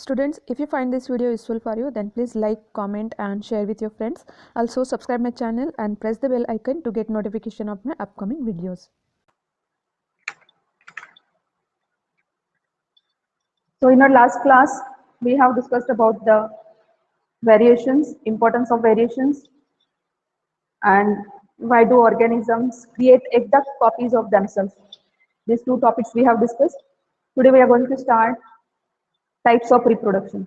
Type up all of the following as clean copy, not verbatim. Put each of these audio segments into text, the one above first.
Students, if you find this video useful for you, then please like, comment and share with your friends. Also subscribe my channel and press the bell icon to get notification of my upcoming videos. So in our last class, we have discussed about the variations, importance of variations, and why do organisms create exact copies of themselves. These two topics we have discussed. Today we are going to start types of reproduction.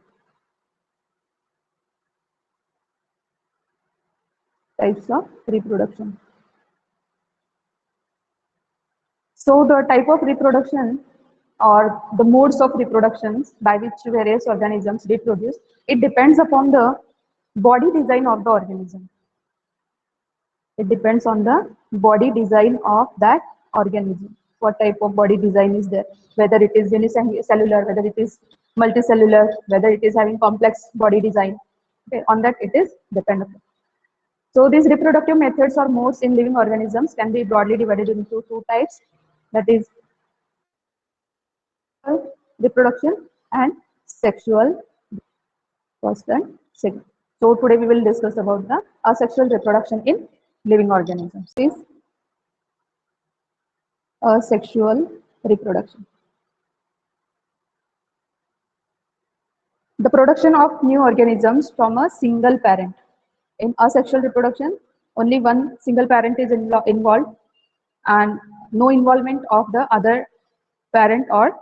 Types of reproduction. So the type of reproduction or the modes of reproductions by which various organisms reproduce, it depends upon the body design of the organism. It depends on the body design of that organism. What type of body design is there? Whether it is unicellular, whether it is multicellular, whether it is having complex body design. Okay, on that it is dependent. So these reproductive methods or modes in living organisms can be broadly divided into two types. That is reproduction and sexual. First and second. So today we will discuss about the asexual reproduction in living organisms. Is asexual reproduction. The production of new organisms from a single parent. In asexual reproduction, only one single parent is involved and no involvement of the other parent or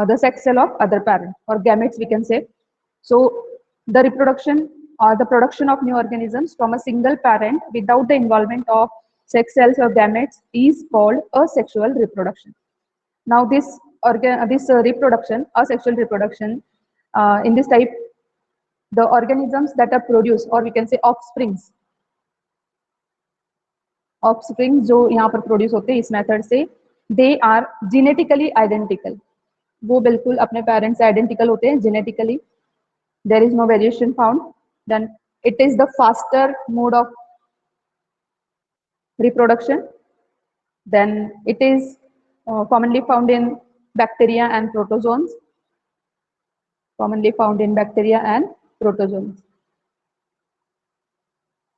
the sex cell of other parent or gametes we can say. So the reproduction or the production of new organisms from a single parent without the involvement of sex cells or gametes is called asexual reproduction. Now this reproduction, asexual reproduction, in this type, the organisms that are produced or we can say offsprings जो यहाँ पर produce होते हैं इस method से, they are genetically identical. वो बिल्कुल अपने पेरेंट्स से आइडेंटिकल होते हैं genetically. There is no variation found. Then it is the faster mode of reproduction. Then it is commonly found in bacteria and protozoans. Commonly found in bacteria and protozoans.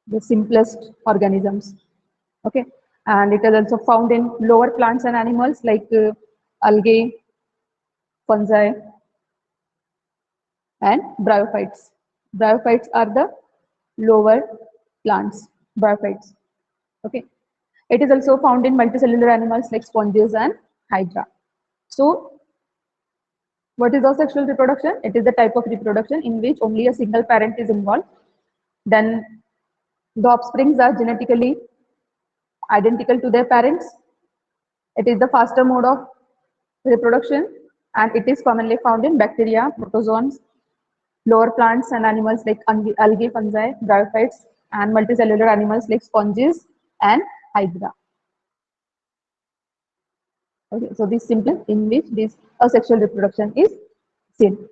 The simplest organisms. Okay, and it is also found in lower plants and animals like algae, fungi, and bryophytes. Bryophytes are the lower plants. Bryophytes. Okay, it is also found in multicellular animals like sponges and hydra. So what is asexual reproduction? It is the type of reproduction in which only a single parent is involved. Then the offsprings are genetically identical to their parents. It is the faster mode of reproduction and it is commonly found in bacteria, protozoans, lower plants and animals like algae, fungi, bryophytes, and multicellular animals like sponges and hydra. Okay, so this simple in which this asexual reproduction is seen.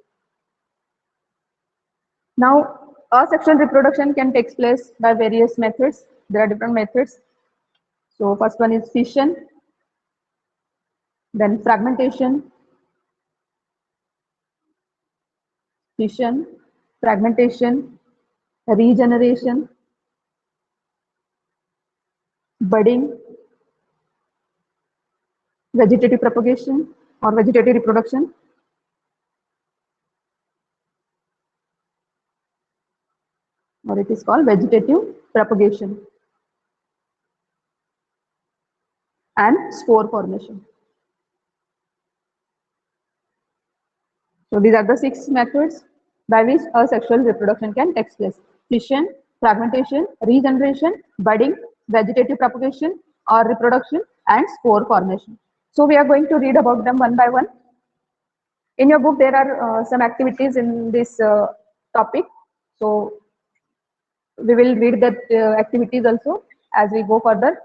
Now, asexual reproduction can take place by various methods. There are different methods. So first one is fission, then fragmentation, fragmentation, regeneration, budding, vegetative propagation or vegetative reproduction, or it is called vegetative propagation, and spore formation. So these are the 6 methods by which asexual reproduction can take place: fission, fragmentation, regeneration, budding, vegetative propagation or reproduction, and spore formation. So we are going to read about them one by one. In your book, there are some activities in this topic. So we will read that activities also as we go further.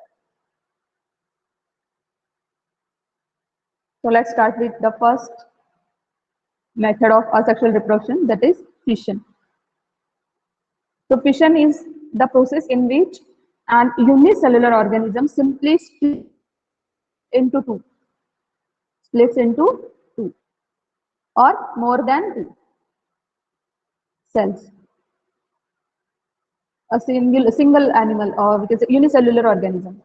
So let's start with the first method of asexual reproduction, that is fission. So fission is the process in which an unicellular organism simply splits into two or more than two. cells. A single animal, or we can say unicellular organism,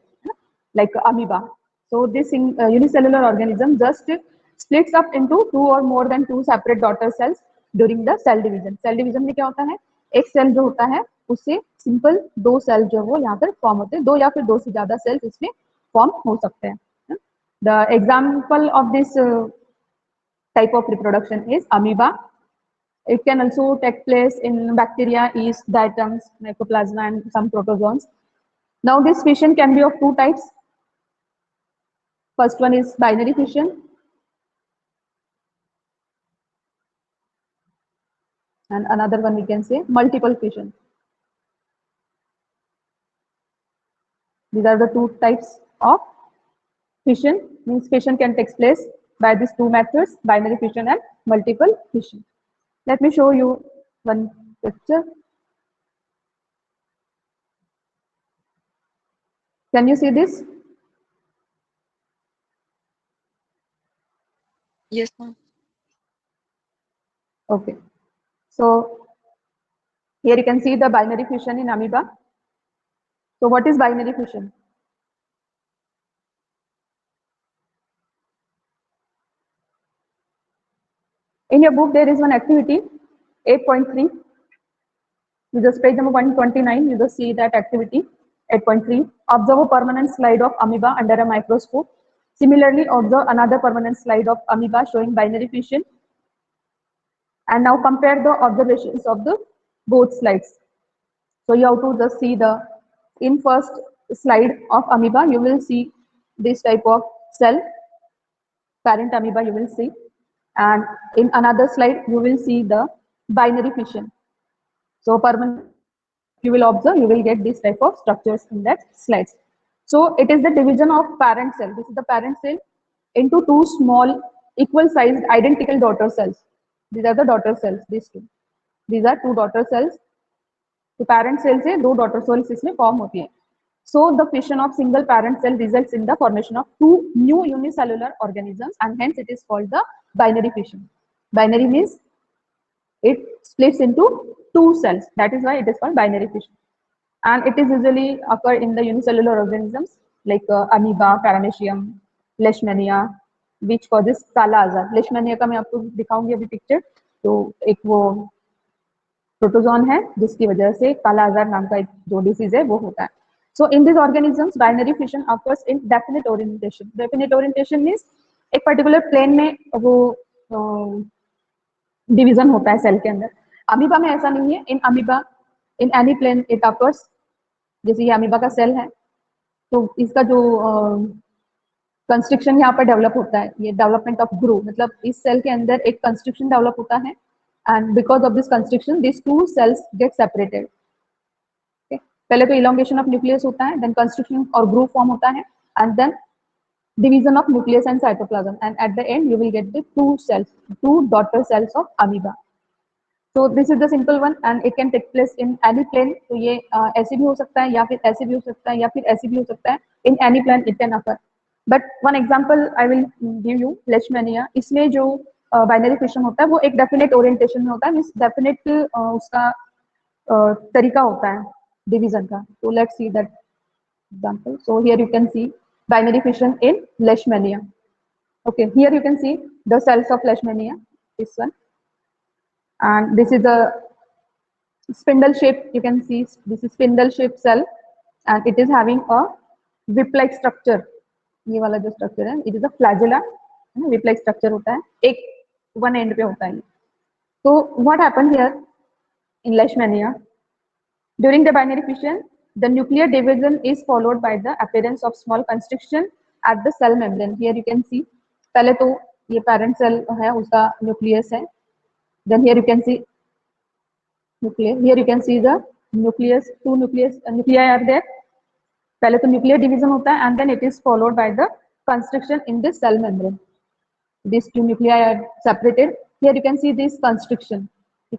like amoeba. So this unicellular organism just splits up into two or more than two separate daughter cells during the cell division. Cell division में क्या होता है, एक cell जो होता है उससे simple दो सेल जो वो यहाँ पर फॉर्म होते हैं, दो या फिर दो से ज्यादा सेल्स इसमें फॉर्म हो सकते हैं. The example of this type of reproduction is amoeba. It can also take place in bacteria, yeast, diatoms, mycoplasma, and some protozoans. Now, this fission can be of two types. First one is binary fission. And another one we can say multiple fission. These are the two types of fission. Means fission can take place by these two methods, binary fission and multiple fission. Let me show you one picture. Can you see this? Yes, ma'am. Okay. So here you can see the binary fission in amoeba. So what is binary fission? In your book, there is one activity, 8.3. You just page number 129, you just see that activity, 8.3. Observe a permanent slide of amoeba under a microscope. Similarly, observe another permanent slide of amoeba showing binary fission. And now compare the observations of the both slides. So you have to just see the, in first slide of amoeba, you will see this type of cell, parent amoeba you will see. And in another slide, you will see the binary fission. So permanent, you will observe, you will get this type of structures in that slides. So it is the division of parent cell. This is the parent cell into two small, equal sized, identical daughter cells. These are the daughter cells, these two. These are two daughter cells. तो parent cell से दो daughter cells इसमें form होती है. So the fission of single parent cell results in the formation of two new unicellular organisms, and hence it is called the binary fission. Binary means it splits into two cells. That is why it is called binary fission. And it is usually occur in the unicellular organisms like amoeba, paramecium, leishmania, which causes काला आजार. Leishmania का मैं आपको दिखाऊंगी अभी picture. तो एक वो प्रोटोजोन है जिसकी वजह से काला आजार नाम का एक जो डिसीज है वो होता है. So in these organisms, binary fission occurs in definite orientation. Definite orientation means एक particular plane में वो डिवीजन होता है सेल के अंदर. अमीबा में ऐसा नहीं है. In amoeba in any plane it occurs. जैसे ये अमीबा का सेल है तो इसका जो कंस्ट्रक्शन यहाँ पर डेवलप होता है, ये डेवलपमेंट ऑफ ग्रू, मतलब इस सेल के अंदर एक कंस्ट्रक्शन डेवलप होता है, and because of this construction this two cells get separated. पहले तो इलोंगेशन ऑफ न्यूक्लियस होता है, देन कंस्ट्रक्शन और ग्रू फॉर्म होता है, and then division of nucleus and cytoplasm, and at the end you will get the two daughter cells of amoeba. So this is the simple one, and it can take place in any plane. तो ये ऐसे भी हो सकता है या फिर ऐसे भी हो सकता है या फिर ऐसे भी हो सकता है. In any plane it can occur. But one example I will give you, leishmania. इसमें जो binary fission होता है वो एक definite orientation में होता है, means definite उसका तरीका होता है division का. So let's see that example. So here you can see binary fission in leishmania. Okay, here you can see the cells of leishmania, this one, and this is the spindle shape. You can see this is spindle shaped cell, and it is having a whip-like structure. ये वाला जो structure है, it is a flagella, whip-like structure होता है, एक one end पे होता है. So what happened here in leishmania? During the binary fission, the nuclear division is followed by the appearance of small constriction at the cell membrane. Here you can see, पहले तो ये parent cell है उसका nucleus है. Then here you can see nucleus. Here you can see the nucleus. Two nuclei are there. पहले तो nuclear division होता है, and then it is followed by the constriction in the cell membrane. These two nuclei are separated. Here you can see this constriction.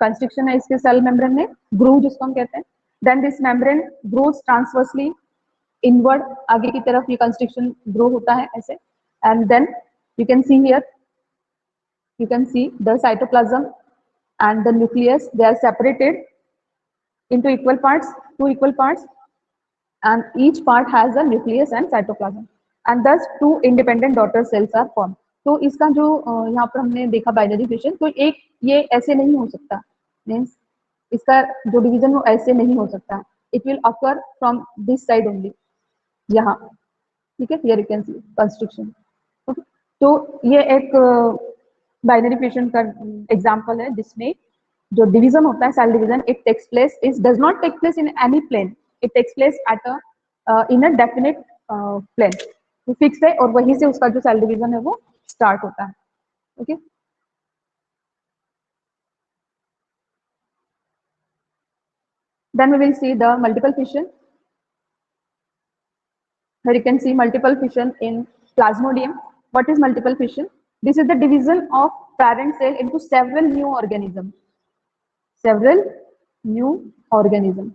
Constriction है इसके cell membrane में, groove जिसको हम कहते हैं. Then this membrane grows transversely inward, आगे की तरफ ये constriction grow होता है ऐसे, and then you can see here, you can see the cytoplasm and the nucleus, they are separated into equal parts, two equal parts, and each part has a nucleus and cytoplasm, and thus two independent daughter cells are formed. तो इसका जो यहाँ पर हमने देखा binary fission, तो एक ये ऐसे नहीं हो सकता, मीन्स इसका जो डिवीजन वो ऐसे नहीं हो सकता, it will occur from this side only, यहाँ, ठीक है, here you can C construction. Okay, तो ये एक बाइनरी फिशन का एग्जांपल है जिसमें जो डिवीजन होता है, cell division, it takes place, it does not take place in any plane, it takes place at in a definite plane, वो फिक्स है और वहीं से उसका जो सेल डिवीजन है वो स्टार्ट होता है। Okay, then we will see the multiple fission. Here you can see multiple fission in Plasmodium. What is multiple fission? This is the division of parent cell into several new organisms. Several new organisms.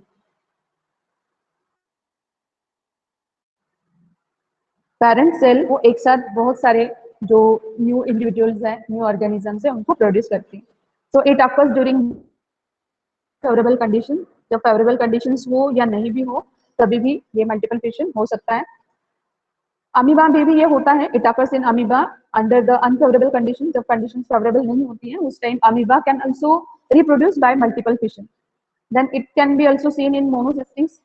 Parent cell वो एक साथ बहुत सारे जो new individuals हैं, new organisms हैं, उनको produce करती हैं। So it occurs during favourable condition, जब फेवरेबल कंडीशंस हो या नहीं भी हो तभी भी ये मल्टीपल फिशन हो सकता है। अमीबा में भी ये होता है, it occurs in amoeba under the unfavourable condition, जब कंडीशन फेवरेबल नहीं होती हैं उस time amoeba can also reproduce by multiple fission. Then it can be also seen in monocystis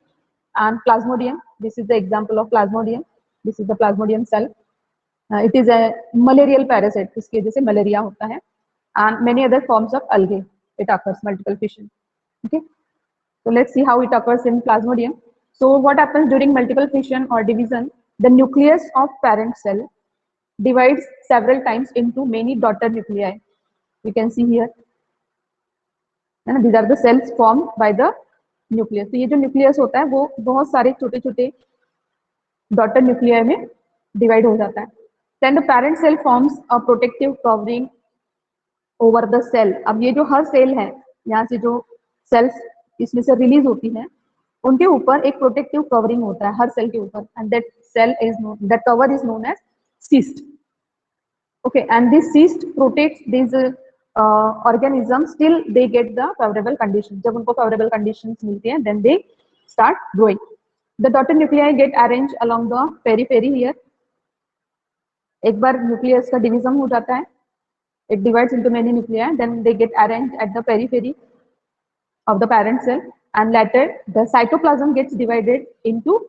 and plasmodium. This is the example of plasmodium. This is the plasmodium cell. It is a malarial parasite, इसकी वजह से malaria होता है, and many other forms of algae it occurs multiple fission. Okay, so let's see how it occurs in plasmodium. So what happens during multiple fission or division? The nucleus of parent cell divides several times into many daughter nuclei. You can see here, and these are the cells formed by the nucleus. तो ये जो nucleus होता है वो बहुत सारे छोटे छोटे डॉटर न्यूक्लियाई में डिवाइड हो जाता है। Then the parent cell forms a protective covering over the cell. अब ये जो हर सेल है, यहाँ से जो सेल्स इसमें से रिलीज होती है, उनके ऊपर एक प्रोटेक्टिव कवरिंग होता है हर सेल के ऊपर, and that cell is known, that cover is known as cyst. Okay, and this cyst protects this organisms till they get the favorable conditions. जब उनको favorable conditions मिलती हैं, then they start growing. The daughter nuclei get arranged along the periphery here. एक बार nucleus का division हो जाता है, it divides into many nuclei, then they get arranged at the periphery of the parent cell, and later the cytoplasm gets divided into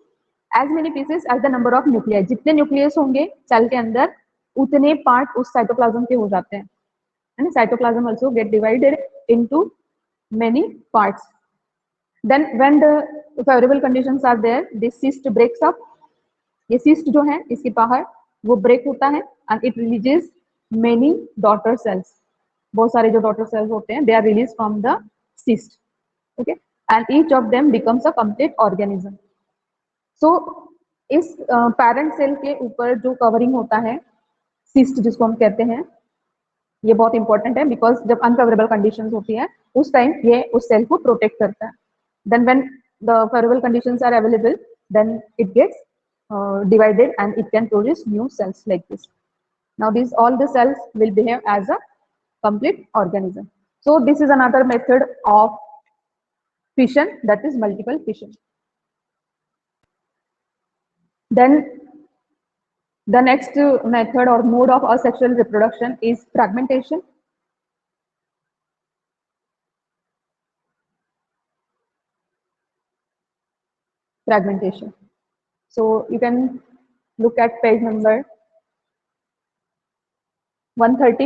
as many pieces as the number of nuclei. जितने nucleus होंगे cell के अंदर उतने part उस cytoplasm के हो जाते हैं, and cytoplasm also get divided into many parts. Then when the favorable conditions are there, this cyst breaks up. ये cyst जो है इसके बाहर वो break होता है, and it releases many daughter cells. बहुत सारे जो daughter cells होते हैं, they are released from the cyst. Okay, and each of them becomes a complete organism. So इस parent cell के ऊपर जो covering होता है, cyst जिसको हम कहते हैं, ये बहुत इंपॉर्टेंट है, बिकॉज जब अनफेवरेबल कंडीशंस होती है उस टाइम ये उस सेल को प्रोटेक्ट करता है। Then when the favourable conditions are available, then it gets divided and it can produce new cells like this. Now these all the cells will behave as a complete organism. So this is another method of fission, that is multiple fission. Then the next method or mode of asexual reproduction is fragmentation. Fragmentation. So you can look at page number 130.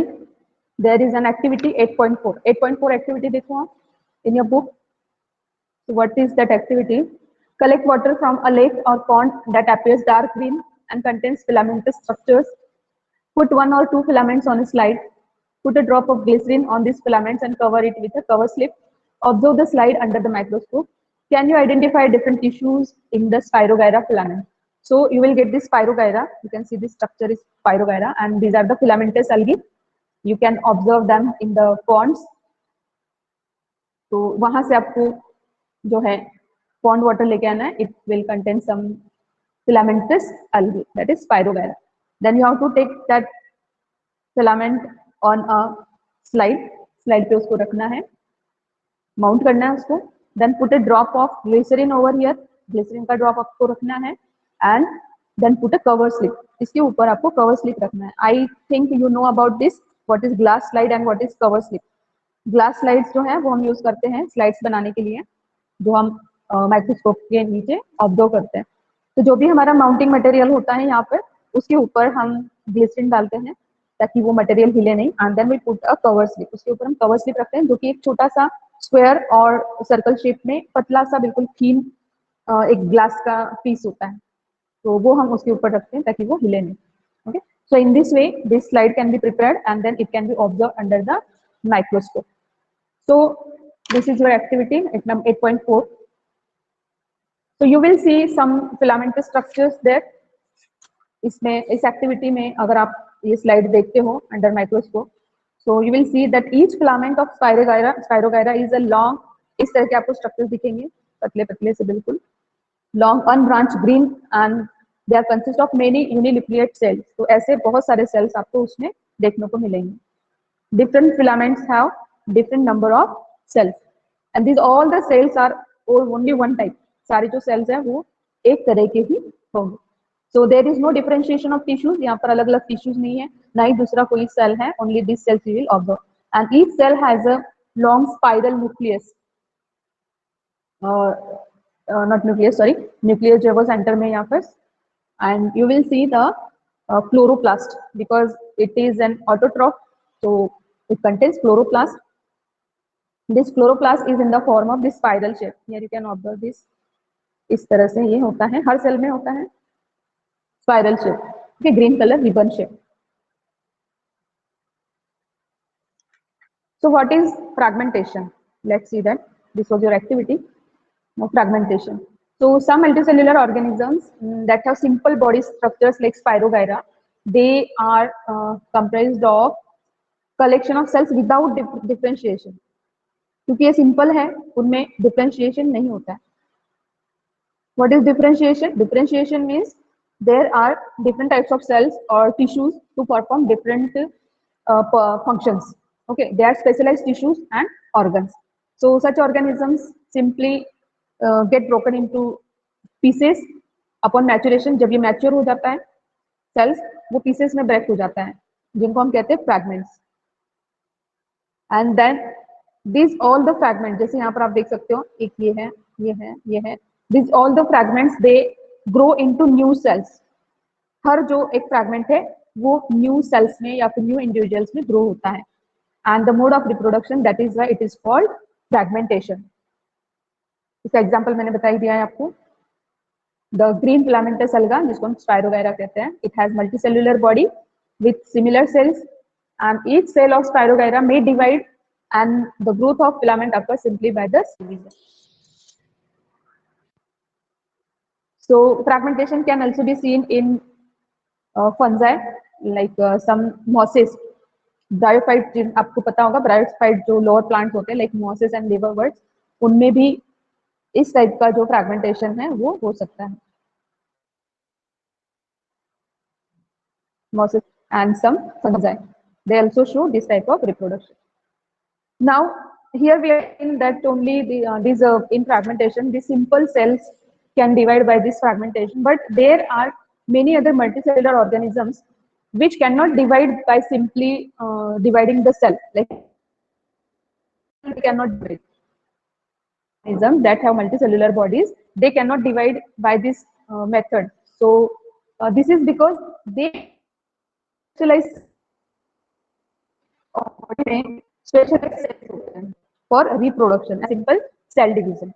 There is an activity 8.4. 8.4 activity देखो आप in your book. So what is that activity? Collect water from a lake or pond that appears dark green and contains filamentous structures. Put one or two filaments on a slide. Put a drop of glycerin on these filaments and cover it with a cover slip. Observe the slide under the microscope. Can you identify different tissues in the Spirogyra filament? So you will get this Spirogyra. You can see this structure is Spirogyra, and these are the filamentous algae. You can observe them in the ponds. तो वहां से आपको जो है pond water लेके आना है. It will contain some filamentous algae, that is Spirogyra. Then you have to take that filament on a slide. Slide पे उसको रखना है, माउंट करना है उसको, then put a drop of glycerine over here, glycerine का ड्रॉप आपको रखना है, and then put a cover slip, इसके ऊपर आपको कवर स्लिप रखना है. I think you know about this, what is glass slide and what is cover slip. Glass slides जो है वो हम यूज करते हैं स्लाइड्स बनाने के लिए, जो हम माइक्रोस्कोप के नीचे ऑब्जर्व करते हैं. तो जो भी हमारा माउंटिंग मटेरियल होता है यहाँ पर, उसके ऊपर हम ग्लिसरीन डालते हैं ताकि वो मटेरियल हिले नहीं, and then we put a cover slip, उसके ऊपर हम कवर स्लिप रखते हैं जो कि एक छोटा सा स्क्वायर और सर्कल शेप में पतला सा बिल्कुल थीन एक ग्लास का पीस होता है, तो वो हम उसके ऊपर रखते हैं ताकि वो हिले नहीं. Okay, so in this way this slide can be prepared and then it can be observe under the microscope. So this is your activity at 8.4. So you will see some filamentous structures there. इसमें इस activity में अगर आप ये slide देखते हो under microscope, so you will see that each filament of Spirogyra is a long, इस तरह के आपको स्ट्रक्चर्स दिखेंगे पतले पतले से बिल्कुल long unbranched green and they are consist of many uninucleate cells. तो ऐसे बहुत सारे सेल्स आपको उसमें देखने को मिलेंगे. Different filaments have different number of cells and these all the cells are only one type. सारे जो cells हैं वो एक तरह के ही होंगे. So there is no differentiation of tissues. यहाँ पर अलग अलग tissues नहीं है, ना ही दूसरा कोई cell है. Only these cells you will observe. And each cell has a long spiral nucleus. Not nucleus, sorry, nucleus जो है वो center में यहाँ पर. And you will see the chloroplast because it is an autotroph. So it contains chloroplast. This chloroplast is in the form of this spiral shape. Here you can observe this. इस तरह से ये होता है, हर cell में होता है spiral shape. Okay, green colour ribbon shape. So what is fragmentation? Let's see that. This was your activity. Now fragmentation. So some multicellular organisms that have simple body structures like Spirogyra, they are comprised of collection of cells without differentiation. क्योंकि ये simple है, उनमें differentiation नहीं होता है. What is differentiation? Differentiation means there are different types of cells or tissues to perform different functions. Okay, they are specialized tissues and organs. So such organisms simply get broken into pieces upon maturation. जब ये mature हो जाता है cells, वो pieces में break हो जाता है, जिनको हम कहते हैं fragments. And then these all the fragments, जैसे यहाँ पर आप देख सकते हो, एक ये है, ये है, ये है. These all the fragments they grow into new cells. हर जो एक fragment है वो new cells में या फिर new individuals में grow होता है. And the mode of reproduction, that is why it is called fragmentation. इसका example मैंने बता ही दिया है आपको. The green filamentous alga, जिसको हम Spirogyra कहते हैं, it has multicellular body with similar cells, and each cell of Spirogyra may divide, and the growth of filament occurs simply by the division. So fragmentation can also be seen in fungi like some mosses. Bryophytes, आपको पता होगा bryophytes जो lower plants होते हैं like mosses and liverworts, उनमें भी इस type का जो fragmentation है वो हो सकता है. Mosses and some fungi, they also show this type of reproduction. Now here we are in that only the in fragmentation the simple cells can divide by this fragmentation, but there are many other multicellular organisms which cannot divide by simply dividing the cell. Like we cannot divide. Organisms that have multicellular bodies, they cannot divide by this method. So this is because they specialize specialized cells for reproduction, a simple cell division.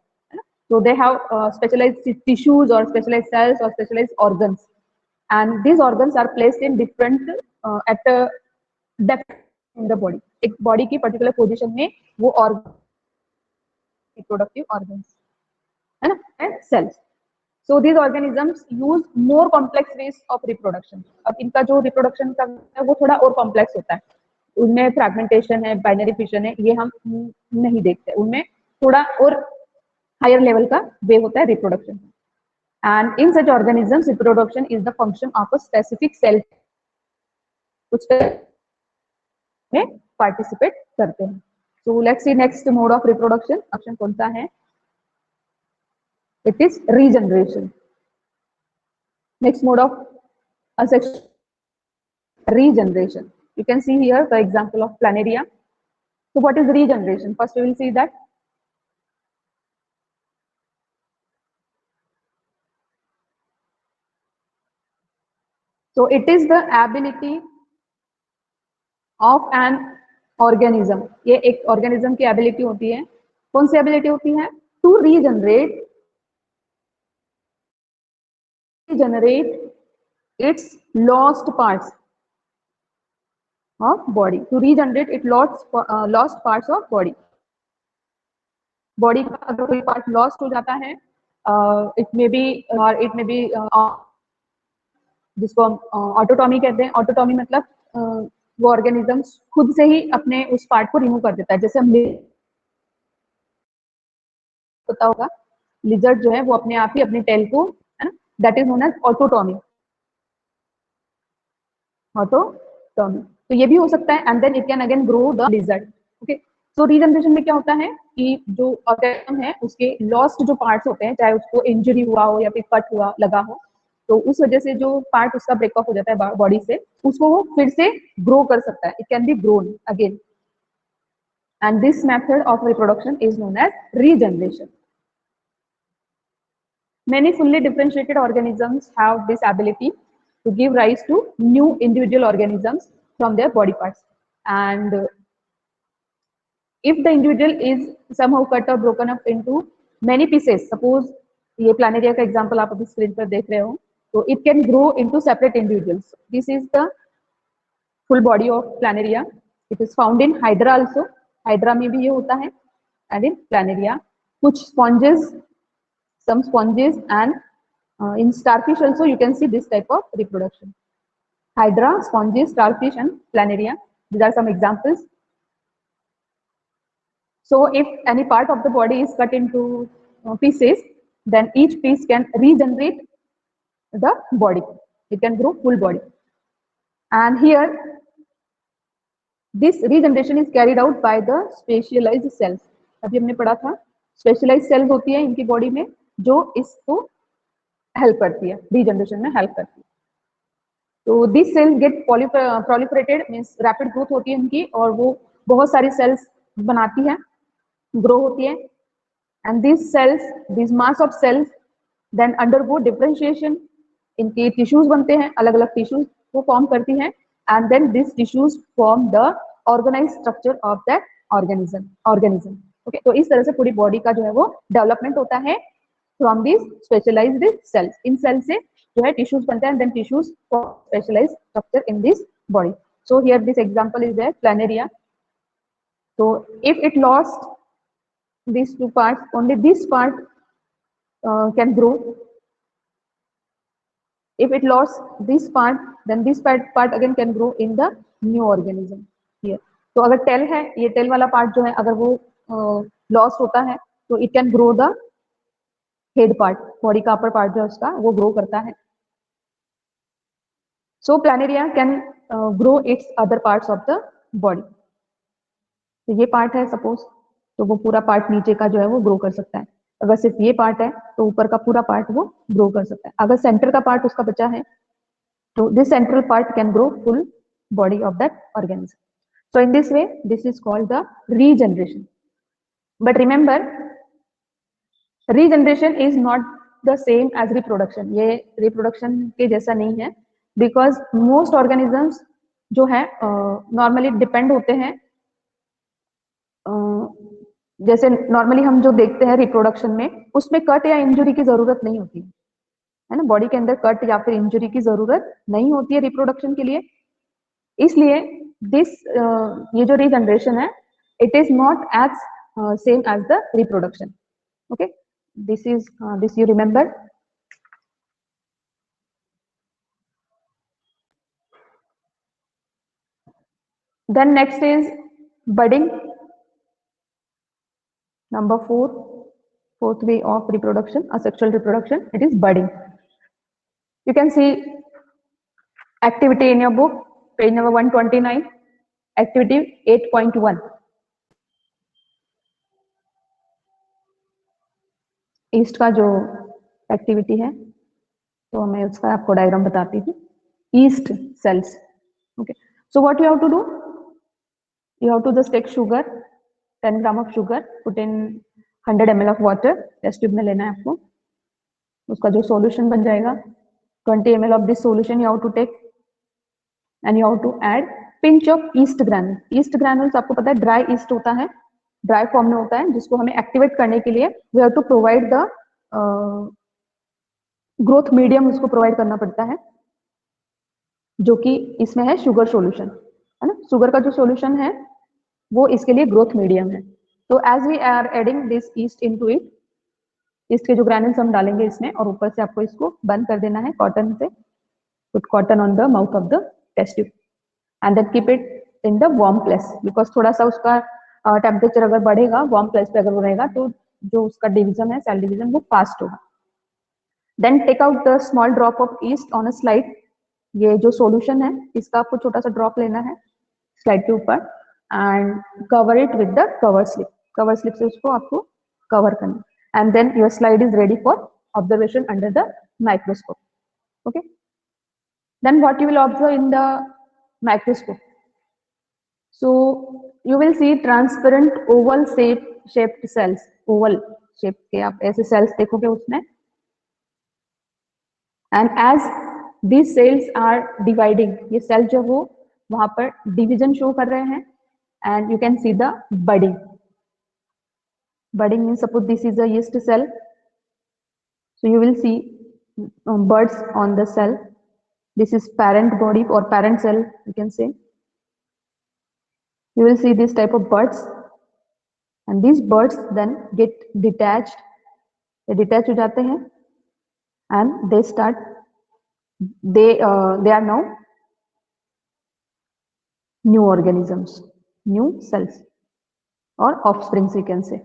So they have specialized tissues or specialized cells or specialized organs, and these organs are placed in different at a depth in the body. एक body की particular position में वो organ, reproductive organs, है ना, and cells. So these organisms use more complex ways of reproduction. अब इनका जो reproduction का है वो थोड़ा और complex होता है. उनमें fragmentation है, binary fission है, ये हम नहीं देखते. उनमें थोड़ा और higher level का way होता है reproduction. And in such organisms, reproduction is the function of a specific cell. कुछ में participate करते हैं. So let's see next mode of reproduction. Option कौन सा है? It is regeneration. Next mode of asexual regeneration. You can see here the example of planaria. So what is regeneration? First we will see that. So it is the ability of an organism. ये एक organism की ability होती है. कौन सी ability होती है? To regenerate its lost parts of body. To regenerate its lost parts of body. Body का अगर कोई पार्ट लॉस्ट हो जाता है, इट मे बी जिसको हम ऑटोटॉमी कहते हैं. ऑटोटॉमी मतलब वो ऑर्गेनिज्म खुद से ही अपने उस पार्ट को रिमूव कर देता है. जैसे हम पता होगा लिजर्ड जो है वो अपने आप ही अपने टेल को, है ना, that is known as autotomy. Autotomy तो ये भी हो सकता है. And then it can again grow the lizard. Okay, so regeneration में क्या होता है कि जो ऑर्गेनिज्म है उसके लॉस्ट जो पार्ट्स होते हैं, चाहे उसको इंजरी हुआ हो या फिर कट हुआ लगा हो, तो उस वजह से जो पार्ट उसका ब्रेकअप हो जाता है बॉडी से, उसको वो फिर से ग्रो कर सकता है. It can be grown again. And this method of reproduction is known as regeneration. Many fully differentiated organisms have this ability to give rise to new individual organisms from their body parts. And if the individual is somehow cut or broken up into many pieces, suppose ये planaria का example आप अभी screen पर देख रहे हो, तो it can grow into separate individuals. This is the full body of planaria. It is found in hydra also. hydra में भी ये होता है, and in planaria कुछ sponges, some sponges, and in starfish also you can see this type of reproduction. Hydra, sponges, starfish, and planaria. These are some examples. So if any part of the body is cut into pieces, then each piece can regenerate the body. It can grow full body. And here, this regeneration is carried out by the specialized cells. अभी हमने पढ़ा था specialized cells होती है इनकी body में जो इसको हेल्प करती है, रीजनरेशन में हेल्प करती है. तो this cells get proliferated, means rapid growth होती है इनकी, और वो बहुत सारी सेल्स बनाती है, ग्रो होती है. And this cells, this mass of cells then undergo differentiation. इनके टिश्यूज बनते हैं, अलग अलग टिश्यूज को फॉर्म करती हैं. And then this tissues form the organised structure of that organism. Okay, तो इस तरह से पूरी बॉडी का जो है वो डेवलपमेंट होता है फ्रॉम दिस स्पेशलाइज्ड सेल्स. इन सेल से जो है टिश्यूज बनते हैं, then tissues for specialised structure in this body. So here this example is there planaria. So if it lost these two parts, only this part can grow. If it lost this part, then this part again can grow in the new organism here. तो अगर tell है, ये tell वाला part जो है अगर वो lost होता है तो it can grow the head part. Body का अपर पार्ट जो है उसका वो ग्रो करता है. So planaria can grow its other parts of the body. तो ये पार्ट है सपोज, तो वो पूरा पार्ट नीचे का जो है वो ग्रो कर सकता है. अगर सिर्फ ये पार्ट है तो ऊपर का पूरा पार्ट वो ग्रो कर सकता है. अगर सेंटर का पार्ट उसका बचा है तो this central part can grow full body of that organism. So in this way this is called the regeneration. But remember, regeneration is not the same as reproduction. ये रिप्रोडक्शन के जैसा नहीं है, बिकॉज मोस्ट ऑर्गेनिजम्स जो है normally depend होते हैं. जैसे नॉर्मली हम जो देखते हैं रिप्रोडक्शन में, उसमें कट या इंजरी की जरूरत नहीं होती है ना. बॉडी के अंदर कट या फिर इंजरी की जरूरत नहीं होती है रिप्रोडक्शन के लिए. इसलिए दिस ये जो रीजनरेशन है, it is not as same as the reproduction. Okay, this is this you remember. Then next is budding. Number 4, fourth way of reproduction, asexual reproduction, it is budding. You can see activity in your book, page number 129, activity 8.1. East का जो activity है, तो मैं उसका आपको diagram बताती हूँ. East sales. Okay. So what you have to do? You have to just take sugar, 10 gram of sugar, put in 100 ml of water. Test tube में लेना है आपको. उसका जो सॉल्यूशन बन जाएगा, 20 ml of this solution you have to take, and you have to add pinch of yeast granule. Yeast granules आपको पता है ड्राई ईस्ट होता है, ड्राई फॉर्म में होता है, जिसको हमें एक्टिवेट करने के लिए we have to provide the growth medium उसको प्रोवाइड करना पड़ता है, जो कि इसमें है शुगर सॉल्यूशन, है ना. शुगर का जो सॉल्यूशन है वो इसके लिए ग्रोथ मीडियम है. तो as we are adding this yeast into it, yeast के जो ग्रैन्यूल्स हम डालेंगे इसमें, और ऊपर से आपको इसको बंद कर देना है कॉटन से. Put cotton on the mouth of the test tube and then keep it in the warm place, because थोड़ा सा उसका टेम्परेचर अगर बढ़ेगा, वार्म प्लेस पे अगर वो रहेगा, तो जो उसका डिवीजन है, सेल डिवीजन, वो फास्ट होगा. Then take out the small drop of yeast on a slide. ये जो सॉल्यूशन है इसका आपको छोटा सा ड्रॉप लेना है स्लाइड के ऊपर, and cover it with the cover slip. Cover slip से उसको आपको कवर करना, and then your slide is ready for observation under the microscope. Okay. Then what you will observe in the microscope? So you will see transparent oval shaped cells. Oval shape के आप ऐसे cells देखोगे उसमें, and as these cells are dividing, ये cell जो वो वहां पर डिवीजन शो कर रहे हैं, and you can see the budding. Budding means suppose this is a yeast cell, so you will see buds on the cell. This is parent body or parent cell, you can say. You will see this type of buds, and these buds then get detached. they detach हो जाते हैं, and they start, they are now new organisms, new cells, or offsprings you can say.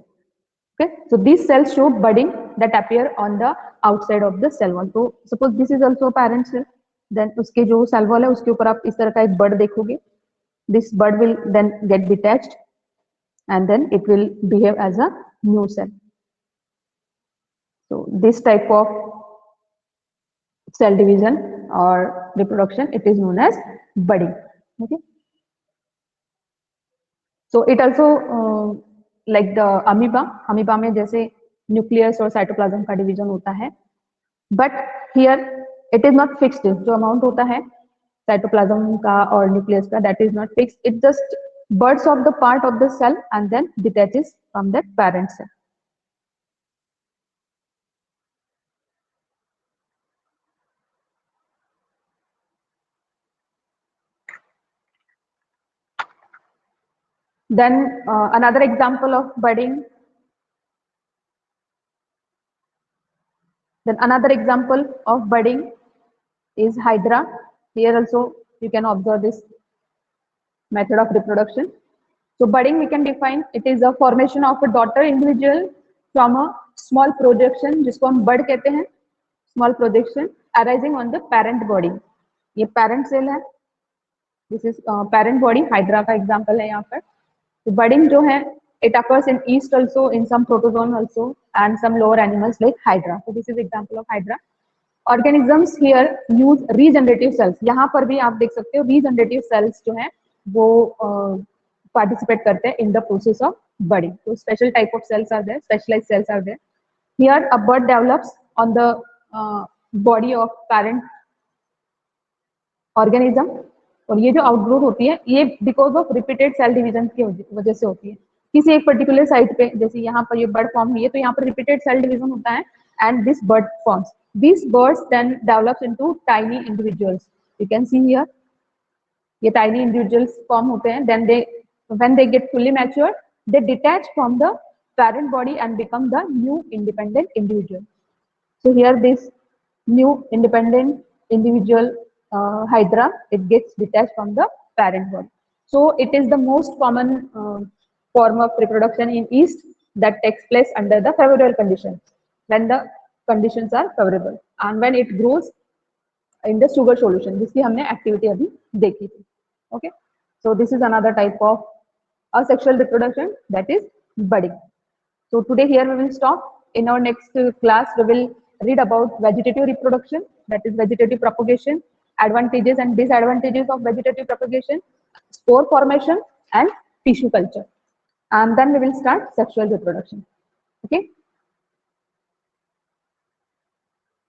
Okay, so these cells show budding that appear on the outside of the cell wall. So suppose this is also a parent cell, then उसके जो cell wall है उसके ऊपर आप इस तरह का एक bud देखोगे. This bud will then get detached, and then it will behave as a new cell. So this type of cell division or reproduction, it is known as budding. Okay. So it also like the amoeba में जैसे nucleus और cytoplasm का division होता है, but here it is not fixed. जो amount होता है cytoplasm का और न्यूक्लियस का, that is not fixed. It just buds off the part of the cell and then detaches from that parent cell. Then another example of budding. Then another example of budding is hydra. Here also you can observe this method of reproduction. So budding we can define, it is a formation of a daughter individual from a small projection, जिसको हम bud कहते हैं, small projection arising on the parent body. ये parent cell है. This is parent body. hydra का example है यहाँ पर. So budding जो है, it occurs in yeast also, in some protozoan also, and some lower animals like hydra. So this is example of hydra. Organisms here use regenerative cells. यहाँ पर भी आप देख सकते हो regenerative cells जो है वो participate करते हैं in the process of budding. So special type of cells are there, specialized cells are there. Here a bud develops on the body of parent organism. और ये जो आउटग्रोथ होती है, ये because of repeated cell division की वजह से होती है. किसी एक पर्टिकुलर साइट पे, जैसे यहाँ पर ये बर्ड फॉर्म हुई है, तो यहाँ पर रिपीटेड सेल डिवीजन होता है, and this bud forms. This buds then develops into tiny individuals. You can see here, ये टाइनी इंडिविजुअल्स फॉर्म होते हैं. Then they, when they get fully mature, they detach from the parent body and become the new independent individual. So here this new independent individual hydra, it gets detached from the parent body. So it is the most common form of reproduction in yeast that takes place under the favorable conditions, when the conditions are favorable, and when it grows in the sugar solution, जिसकी हमने activity अभी देखी थी. Okay, so this is another type of asexual reproduction, that is budding. So today here we will stop. In our next class, we will read about vegetative reproduction, that is vegetative propagation, advantages and disadvantages of vegetative propagation, spore formation, and tissue culture. And then we will start sexual reproduction. Okay.